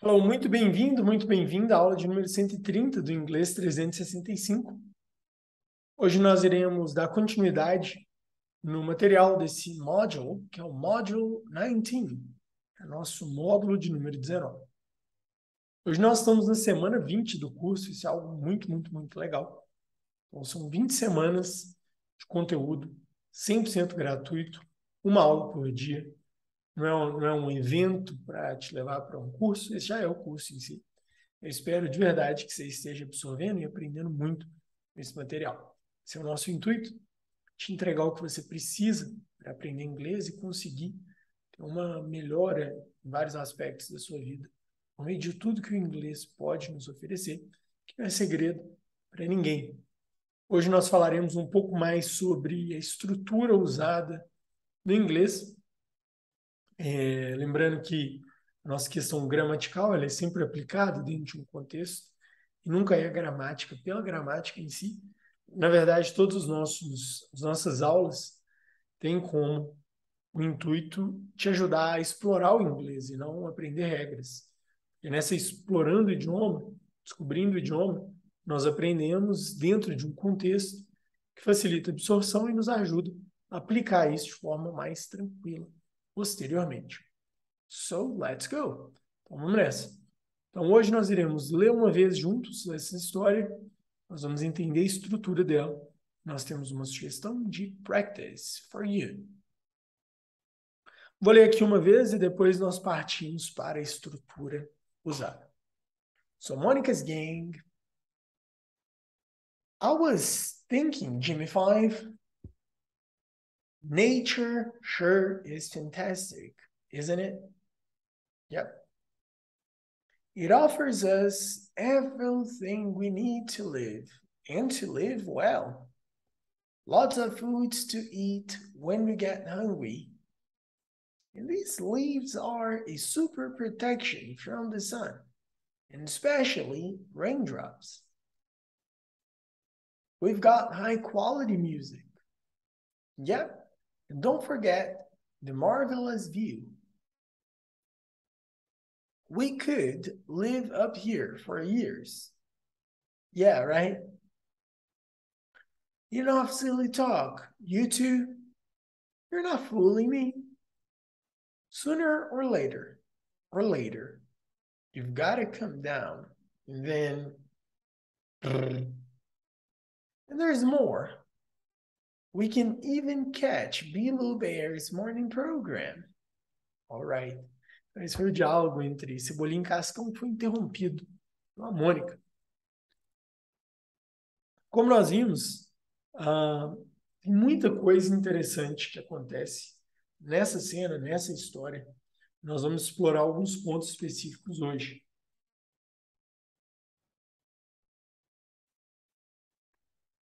Hello, muito bem-vindo à aula de número 130 do Inglês 365. Hoje nós iremos dar continuidade no material desse módulo, que é o módulo 19, é nosso módulo de número 19. Hoje nós estamos na semana 20 do curso, isso é algo muito legal. Então são 20 semanas de conteúdo 100% gratuito, uma aula por dia. Não é um evento para te levar para um curso, esse já é o curso em si. Eu espero de verdade que você esteja absorvendo e aprendendo muito esse material. Esse é o nosso intuito, te entregar o que você precisa para aprender inglês e conseguir ter uma melhora em vários aspectos da sua vida, por meio de tudo que o inglês pode nos oferecer, que não é segredo para ninguém. Hoje nós falaremos um pouco mais sobre a estrutura usada no inglês, lembrando que a nossa questão gramatical ela é sempre aplicada dentro de um contexto e nunca é a gramática pela gramática em si. Na verdade, as nossas aulas têm como o intuito de ajudar a explorar o inglês e não aprender regras. E nessa explorando o idioma, descobrindo o idioma, nós aprendemos dentro de um contexto que facilita a absorção e nos ajuda a aplicar isso de forma mais tranquila posteriormente. So, let's go! Então, vamos nessa. Então, hoje nós iremos ler uma vez juntos essa história, nós vamos entender a estrutura dela. Nós temos uma sugestão de practice for you. Vou ler aqui uma vez e depois nós partimos para a estrutura usada. So, Monica's gang. I was thinking, Jimmy Five, nature sure is fantastic, isn't it? Yep. It offers us everything we need to live, and to live well. Lots of foods to eat when we get hungry. And these leaves are a super protection from the sun, and especially raindrops. We've got high quality music. Yep, and don't forget the marvelous view. We could live up here for years. Yeah, right? Enough silly talk. You two, you're not fooling me. Sooner or later, you've got to come down. And then, and there's more. We can even catch Bilu Bear's morning program. All right. Esse foi o diálogo entre Cebolinha e Cascão que foi interrompido pela Mônica. Como nós vimos, tem muita coisa interessante que acontece nessa cena, nessa história. Nós vamos explorar alguns pontos específicos hoje.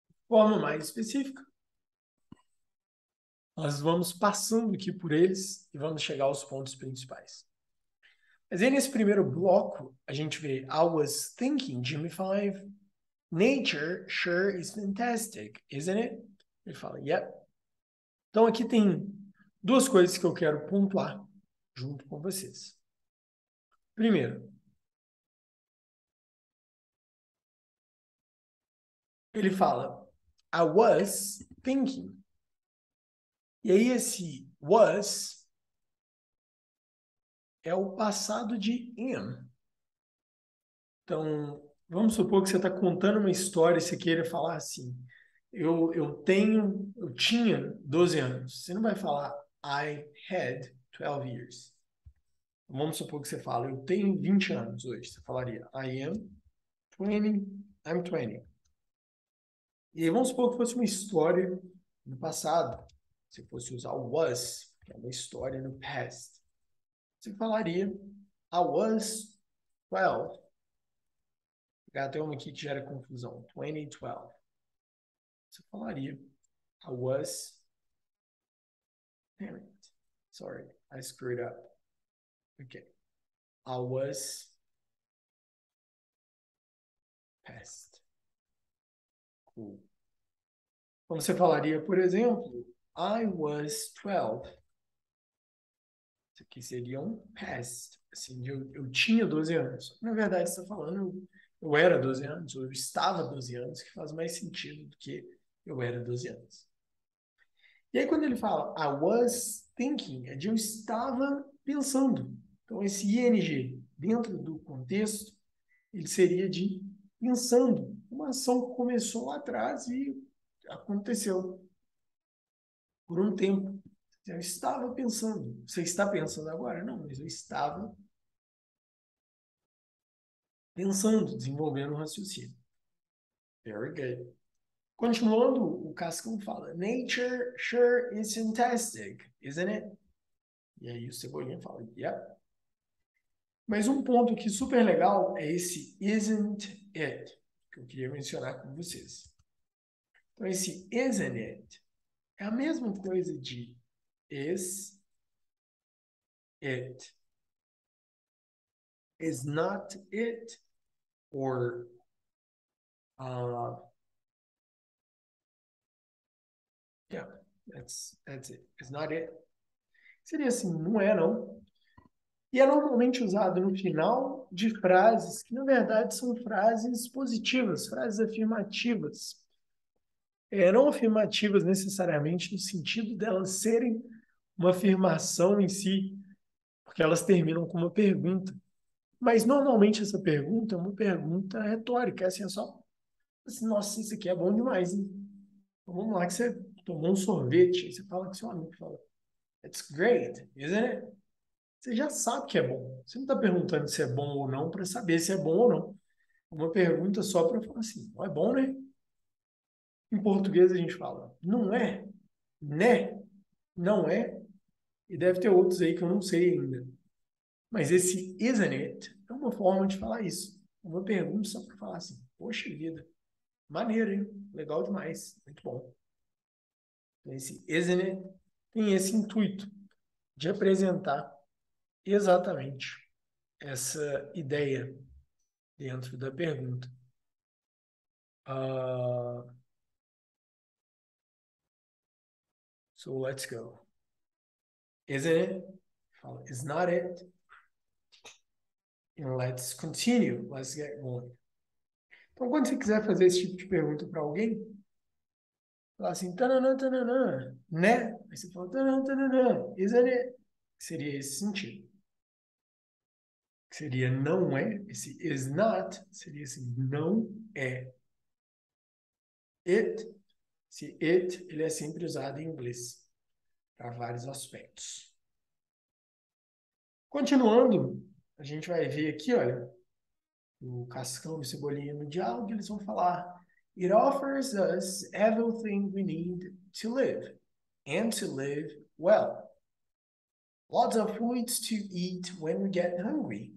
De forma mais específica, nós vamos passando aqui por eles e vamos chegar aos pontos principais. Mas aí nesse primeiro bloco, a gente vê I was thinking, Jimmy Five, nature sure is fantastic, isn't it? Ele fala, yep. Então aqui tem duas coisas que eu quero pontuar junto com vocês. Primeiro, ele fala, I was thinking. E aí esse was é o passado de am. Então, vamos supor que você está contando uma história e você queira falar assim, eu tinha 12 anos. Você não vai falar I had 12 years. Vamos supor que você fala, eu tenho 20 anos hoje. Você falaria I am 20, I'm 20. E aí vamos supor que fosse uma história no passado. Se fosse usar o was, que é uma história no past. Você falaria I was 12. Tem uma aqui que gera confusão. 2012. Você falaria I was... Damn it. Sorry, I screwed up. Okay. I was past. Cool. Como você falaria, por exemplo, I was 12. Isso aqui seria um past assim, eu tinha 12 anos. Na verdade, você está falando eu era 12 anos, ou eu estava 12 anos, que faz mais sentido do que eu era 12 anos. E aí, quando ele fala I was thinking, é de eu estava pensando. Então, esse ing, dentro do contexto, ele seria de pensando. Uma ação que começou lá atrás e aconteceu por um tempo. Eu estava pensando. Você está pensando agora? Não, mas eu estava pensando, desenvolvendo um raciocínio. Very good. Continuando, o Cascão fala: Nature sure is fantastic, isn't it? E aí o Cebolinha fala: Yep. Mas um ponto que super legal é esse isn't it, que eu queria mencionar com vocês. Então, esse isn't it é a mesma coisa de is it, is not it, or yeah, that's it, is not it. Seria assim, não é não. E é normalmente usado no final de frases que, na verdade, são frases positivas, frases afirmativas. Não afirmativas necessariamente no sentido delas serem uma afirmação em si, porque elas terminam com uma pergunta. Mas, normalmente, essa pergunta é uma pergunta retórica. É assim, é só assim, nossa, isso aqui é bom demais, hein? Então, vamos lá que você tomou um sorvete, aí você fala com seu amigo, fala, It's great, isn't it? Você já sabe que é bom. Você não está perguntando se é bom ou não para saber se é bom ou não. Uma pergunta só para falar assim, não é bom, né? Em português a gente fala, não é, né? Não é. E deve ter outros aí que eu não sei ainda. Mas esse isn't it é uma forma de falar isso. Uma pergunta só para falar assim, poxa vida, maneiro, hein? Legal demais, muito bom. Esse isn't it tem esse intuito de apresentar exatamente essa ideia dentro da pergunta. So let's go. Isn't it? It's not it. And let's continue. Let's get going. Então, quando você quiser fazer esse tipo de pergunta para alguém, fala assim, tananã, tananã, né? Aí você fala, tananã, tananã, isn't it? Seria esse sentido. Seria não é, esse is not, seria assim, não é. It, se it, ele é sempre usado em inglês para vários aspectos. Continuando, a gente vai ver aqui, olha, o Cascão e o Cebolinha no diálogo, eles vão falar It offers us everything we need to live, and to live well. Lots of foods to eat when we get hungry.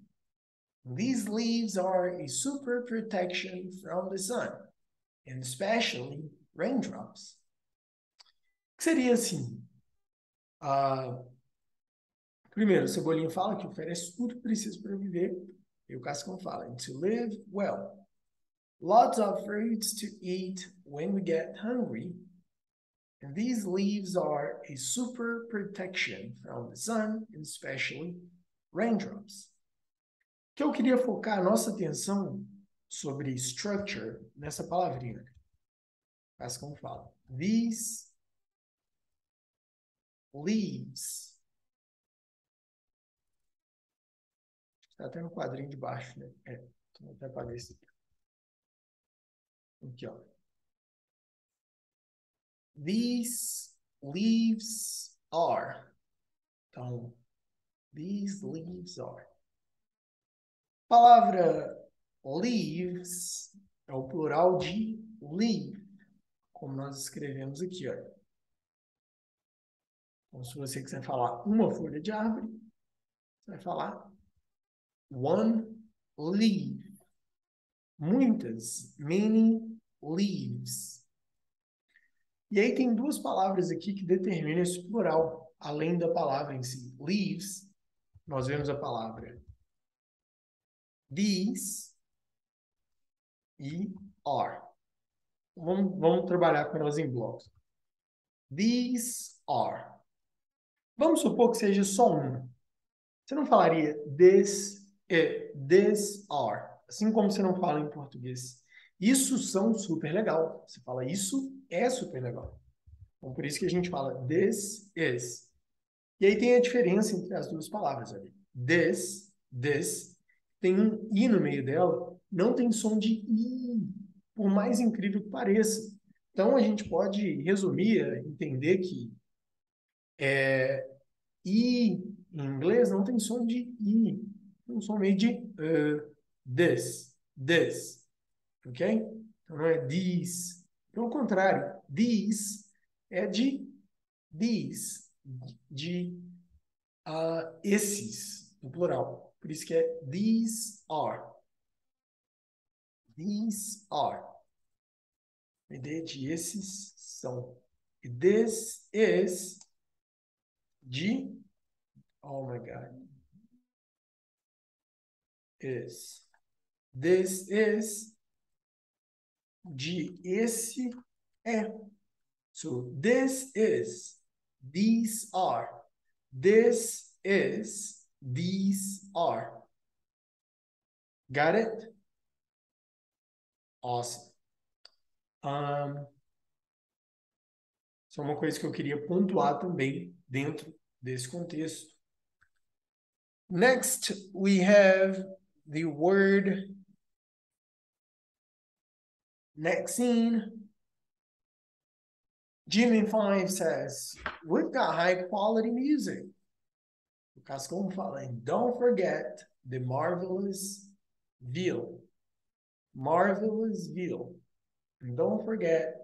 These leaves are a super protection from the sun, and especially raindrops. Que seria assim? Primeiro, o Cebolinha fala que oferece tudo que precisa para viver, e o Cascão fala, and to live well. Lots of fruits to eat when we get hungry. And these leaves are a super protection from the sun, and especially raindrops. Que eu queria focar a nossa atenção sobre structure nessa palavrinha. Faz como fala. These leaves. Está até no quadrinho de baixo, né? Então até apagar isso aqui. Aqui, ó. These leaves are. Então, these leaves are. A palavra leaves é o plural de leaf, como nós escrevemos aqui, ó. Então, se você quiser falar uma folha de árvore, você vai falar one leaf. Muitas, many leaves. E aí tem duas palavras aqui que determinam esse plural, além da palavra em si. Leaves, nós vemos a palavra these e are. Vamos trabalhar com elas em blocos. These are. Vamos supor que seja só uma. Você não falaria this are, assim como você não fala em português. Isso são super legal. Você fala isso é super legal. Então, por isso que a gente fala this is. E aí tem a diferença entre as duas palavras ali. This, tem um i no meio dela, não tem som de i, por mais incrível que pareça. Então a gente pode resumir, entender que i em inglês não tem som de i, tem um som meio de this, ok? Então não é these. Pelo contrário, these é de these, de esses, no plural. Por isso que é these are. These are. A ideia de esses são. E this is de, oh my God, is. This is de esse é. So this is, these are. This is, these are. Got it? Awesome. Isso é uma coisa que eu queria pontuar também dentro desse contexto. Next, we have the word next scene. Jimmy 5 says, we've got high quality music. O Cascão fala, and don't forget the marvelous veal. Marvelous veal. And don't forget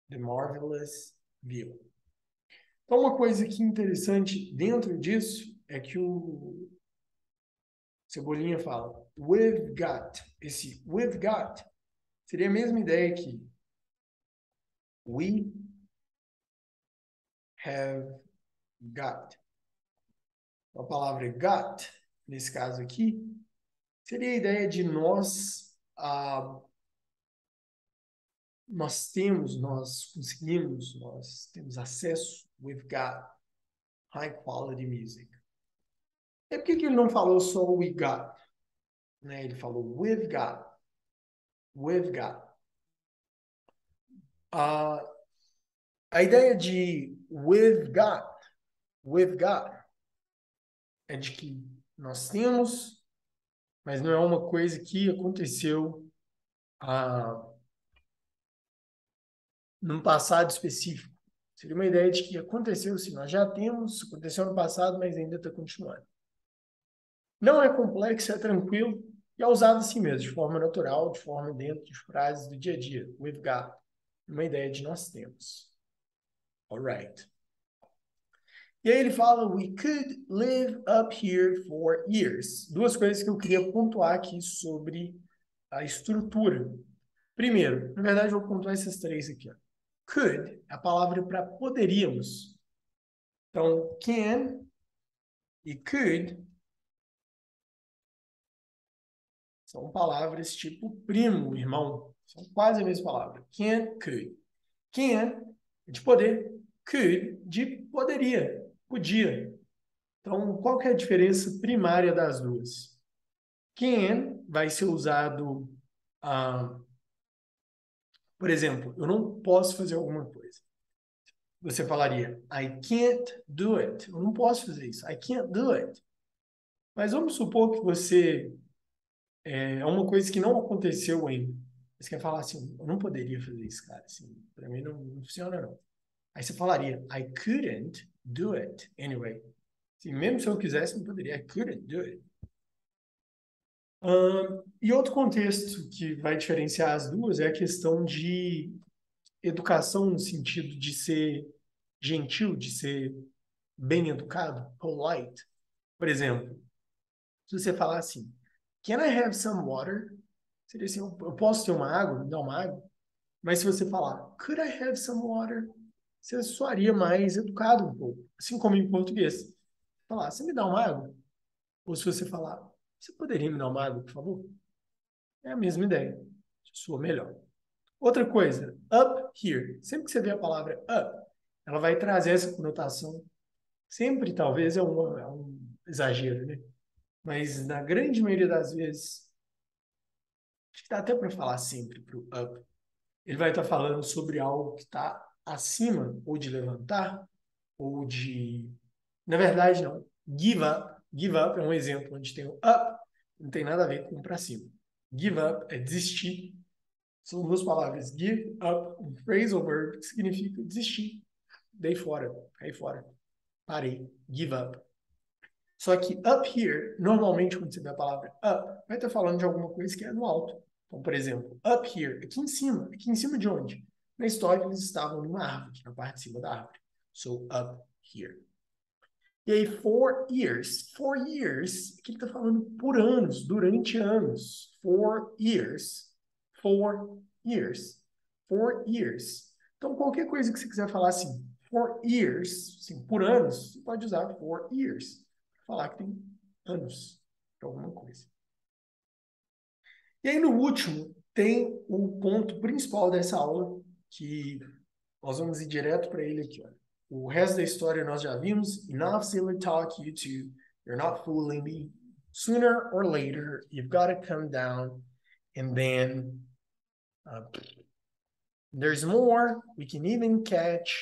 the marvelous veal. Então, uma coisa que interessante dentro disso é que o Cebolinha fala, we've got. Esse we've got seria a mesma ideia que we have got. A palavra got, nesse caso aqui, seria a ideia de nós nós conseguimos, nós temos acesso, we've got high quality music. E por que ele não falou só we got? Né? Ele falou we've got. We've got. A ideia de we've got, é de que nós temos, mas não é uma coisa que aconteceu num passado específico. Seria uma ideia de que aconteceu, sim, nós já temos, aconteceu no passado, mas ainda está continuando. Não é complexo, é tranquilo e é usado assim mesmo, de forma natural, de forma dentro de frases do dia a dia. We've got. Uma ideia de nós temos. Alright. E aí ele fala, we could live up here for years. Duas coisas que eu queria pontuar aqui sobre a estrutura. Primeiro, na verdade eu vou pontuar essas três aqui. Ó. Could é a palavra para poderíamos. Então, can e could são palavras tipo primo, irmão. São quase a mesma palavra. Can, could. Can é de poder. Could de poderia, podia. Então, qual que é a diferença primária das duas? Can vai ser usado, por exemplo, eu não posso fazer alguma coisa. Você falaria, I can't do it. Eu não posso fazer isso. I can't do it. Mas vamos supor que você é uma coisa que não aconteceu ainda. Você quer falar assim, eu não poderia fazer isso, cara. Assim, para mim não funciona, não. Aí você falaria, I couldn't do it anyway. Assim, mesmo se eu quisesse, não poderia. I couldn't do it. E outro contexto que vai diferenciar as duas é a questão de educação no sentido de ser gentil, de ser bem educado, polite. Por exemplo, se você falar assim, can I have some water? Seria assim, eu posso ter uma água? Me dá uma água? Mas se você falar, could I have some water? Você soaria mais educado um pouco. Assim como em português. Falar, você me dá uma água? Ou se você falar, você poderia me dar uma água, por favor? É a mesma ideia. Soa melhor. Outra coisa, up here. Sempre que você vê a palavra up, ela vai trazer essa conotação. Sempre, talvez, exagero, né? Mas na grande maioria das vezes, acho que dá até para falar sempre para o up. Ele vai estar falando sobre algo que está acima, ou de levantar, ou de. Na verdade, não. Give up. Give up é um exemplo onde tem o up, não tem nada a ver com para cima. Give up é desistir. São duas palavras. Give up, um phrasal verb que significa desistir. Dei fora, caí fora. Parei. Give up. Só que up here, normalmente quando você vê a palavra up, vai estar falando de alguma coisa que é no alto. Então, por exemplo, up here, aqui em cima. Aqui em cima de onde? Na história, eles estavam numa árvore, na parte de cima da árvore. So, up here. E aí, 4 years. 4 years, aqui ele está falando por anos, durante anos. 4 years. 4 years. 4 years. Então, qualquer coisa que você quiser falar assim, 4 years, assim, por anos, você pode usar 4 years. Falar que tem anos para alguma coisa. E aí, no último, tem o ponto principal dessa aula, que nós vamos ir direto para ele aqui, ó. O resto da história nós já vimos. Enough silly talk, you two. You're not fooling me. Sooner or later, you've got to come down. And then there's more. We can even catch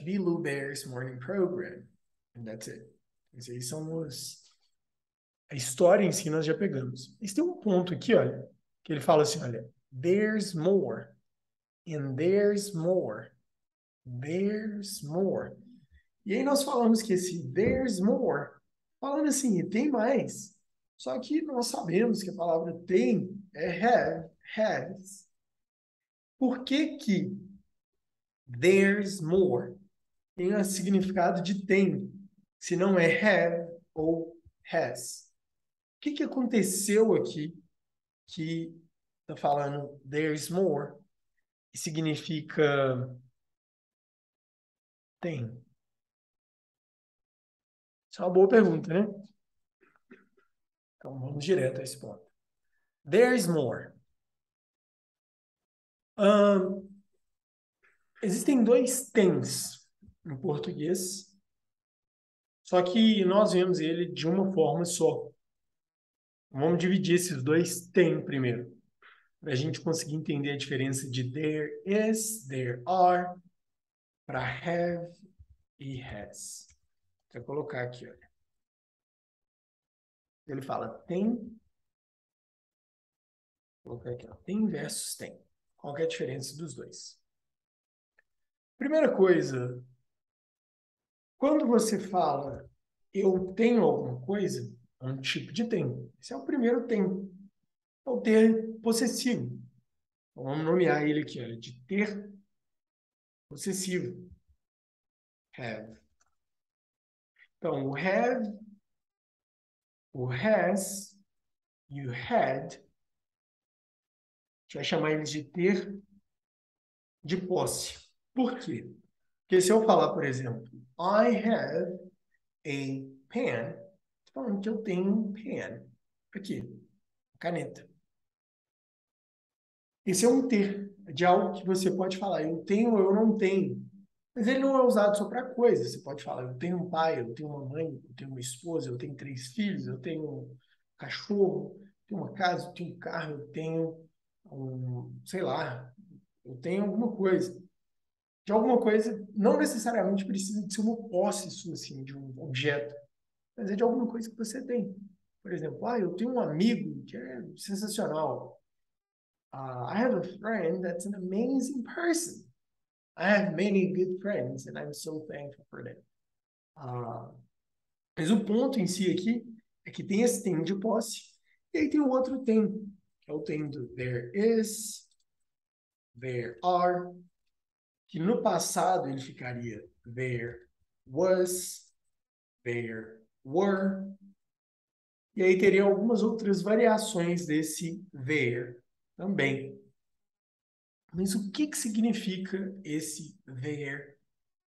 Blue Bear's morning program. And that's it. Esses aí são a história em si nós já pegamos. Mas tem um ponto aqui, olha, que ele fala assim, olha, there's more. And there's more. There's more. E aí nós falamos que esse there's more, falando assim, tem mais. Só que nós sabemos que a palavra tem é have, has. Por que que there's more tem o significado de tem, se não é have ou has? O que que aconteceu aqui que está falando there's more e significa tem? Isso é uma boa pergunta, né? Então vamos direto a esse ponto. There's more. Existem dois tens em português, só que nós vemos ele de uma forma só. Vamos dividir esses dois tem primeiro, para a gente conseguir entender a diferença de there is, there are, para have e has. Vou colocar aqui, olha. Ele fala tem, vou colocar aqui, ó, tem versus tem. Qual que é a diferença dos dois? Primeira coisa, quando você fala eu tenho alguma coisa, é um tipo de tem. Esse é o primeiro tem. É o ter possessivo. Então, vamos nomear ele aqui, olha, de ter possessivo. Have. Então, o have, o has e o had, a gente vai chamar eles de ter de posse. Por quê? Porque se eu falar, por exemplo, I have a pen, estou falando que eu tenho um pen. Aqui, caneta. Esse é um ter, de algo que você pode falar, eu tenho ou eu não tenho. Mas ele não é usado só para coisas. Você pode falar, eu tenho um pai, eu tenho uma mãe, eu tenho uma esposa, eu tenho 3 filhos, eu tenho um cachorro, eu tenho uma casa, eu tenho um carro, eu tenho sei lá, eu tenho alguma coisa. De alguma coisa, não necessariamente precisa de ser uma posse sua, assim, de um objeto, mas é de alguma coisa que você tem. Por exemplo, eu tenho um amigo que é sensacional. I have a friend that's an amazing person. I have many good friends and I'm so thankful for them. Mas o ponto em si aqui é que tem esse tem de posse e aí tem o outro tem, que é o tem do there is, there are, que no passado ele ficaria there was, there were, e aí teria algumas outras variações desse there também. Mas o que que significa esse there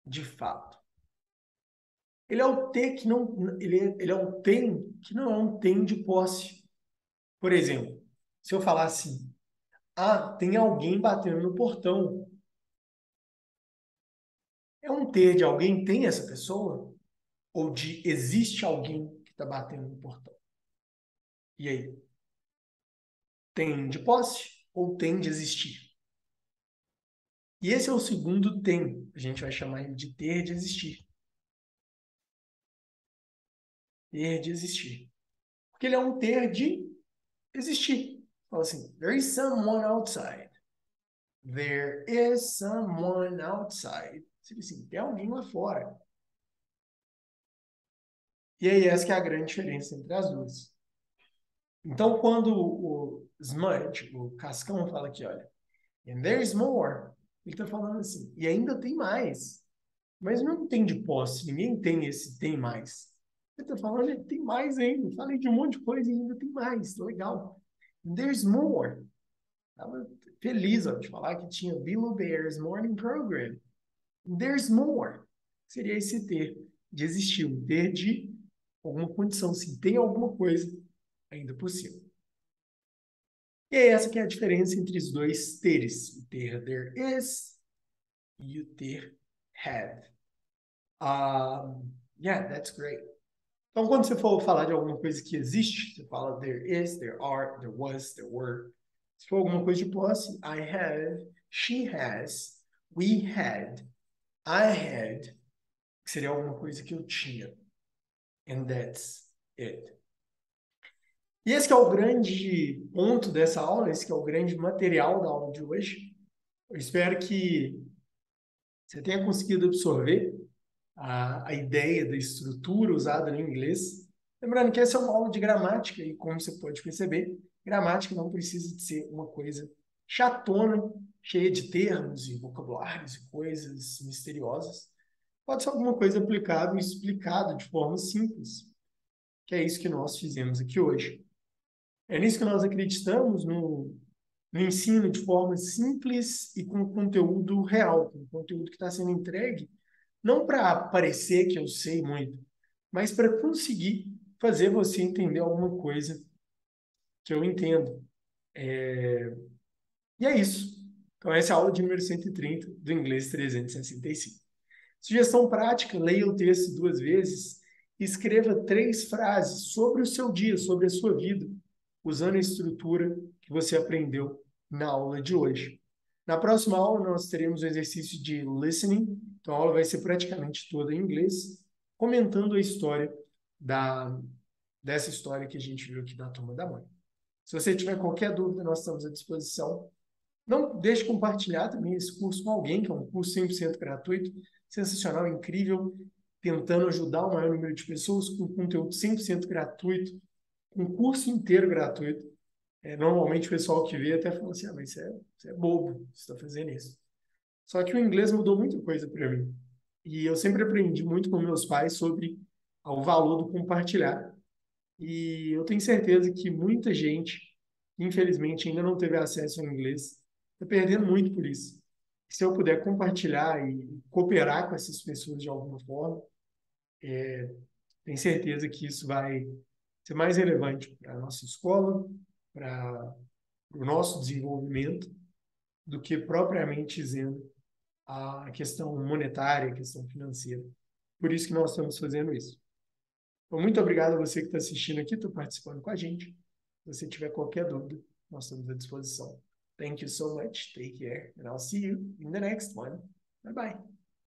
de fato? Ele é o T que não, ele é um tem que não é um tem de posse. Por exemplo, se eu falar assim, tem alguém batendo no portão. É um ter de alguém tem essa pessoa? Ou de existe alguém que está batendo no portão? E aí? Tem de posse ou tem de existir? E esse é o segundo tem. A gente vai chamar ele de ter de existir. Ter de existir. Porque ele é um ter de existir. Fala assim, there is someone outside. There is someone outside. Seria assim, tem alguém lá fora. E aí essa que é a grande diferença entre as duas. Então, quando o Smudge, o Cascão, fala aqui, olha, and there's more, ele está falando assim, e ainda tem mais. Mas não tem de posse, ninguém tem esse tem mais. Ele está falando, tem mais ainda. Falei de um monte de coisa e ainda tem mais. Legal. And there's more. Estava feliz ó, de falar que tinha Below Bears Morning Program. And there's more. Seria esse ter de existir, um ter de alguma condição, se tem alguma coisa ainda possível. E é essa que é a diferença entre os dois teres, o ter there is e o ter had. Yeah, that's great. Então, quando você for falar de alguma coisa que existe, você fala there is, there are, there was, there were. Se for alguma coisa de posse, I have, she has, we had, I had, que seria alguma coisa que eu tinha. And that's it. E esse que é o grande ponto dessa aula, esse que é o grande material da aula de hoje. Eu espero que você tenha conseguido absorver a ideia da estrutura usada no inglês. Lembrando que essa é uma aula de gramática e, como você pode perceber, gramática não precisa de ser uma coisa chatona, cheia de termos e vocabulários e coisas misteriosas. Pode ser alguma coisa aplicável e explicado de forma simples, que é isso que nós fizemos aqui hoje. É nisso que nós acreditamos no ensino de forma simples e com conteúdo real, com conteúdo que está sendo entregue, não para parecer que eu sei muito, mas para conseguir fazer você entender alguma coisa que eu entendo. E é isso. Então, essa é a aula de número 130 do Inglês 365. Sugestão prática: leia o texto 2 vezes e escreva 3 frases sobre o seu dia, sobre a sua vida, usando a estrutura que você aprendeu na aula de hoje. Na próxima aula, nós teremos o exercício de listening. Então, a aula vai ser praticamente toda em inglês, comentando a história dessa história que a gente viu aqui da Turma da Mônica. Se você tiver qualquer dúvida, nós estamos à disposição. Não deixe de compartilhar também esse curso com alguém, que é um curso 100% gratuito, sensacional, incrível, tentando ajudar o maior número de pessoas com conteúdo 100% gratuito, um curso inteiro gratuito. Normalmente o pessoal que vê até fala assim, mas você é bobo, você está fazendo isso. Só que o inglês mudou muita coisa para mim. E eu sempre aprendi muito com meus pais sobre o valor do compartilhar. E eu tenho certeza que muita gente, infelizmente, ainda não teve acesso ao inglês, está perdendo muito por isso. Se eu puder compartilhar e cooperar com essas pessoas de alguma forma, tenho certeza que isso vai ser mais relevante para a nossa escola, para o nosso desenvolvimento, do que propriamente dizendo a questão monetária, a questão financeira. Por isso que nós estamos fazendo isso. Então, muito obrigado a você que está assistindo aqui, está participando com a gente. Se você tiver qualquer dúvida, nós estamos à disposição. Thank you so much. Take care, and I'll see you in the next one. Bye bye.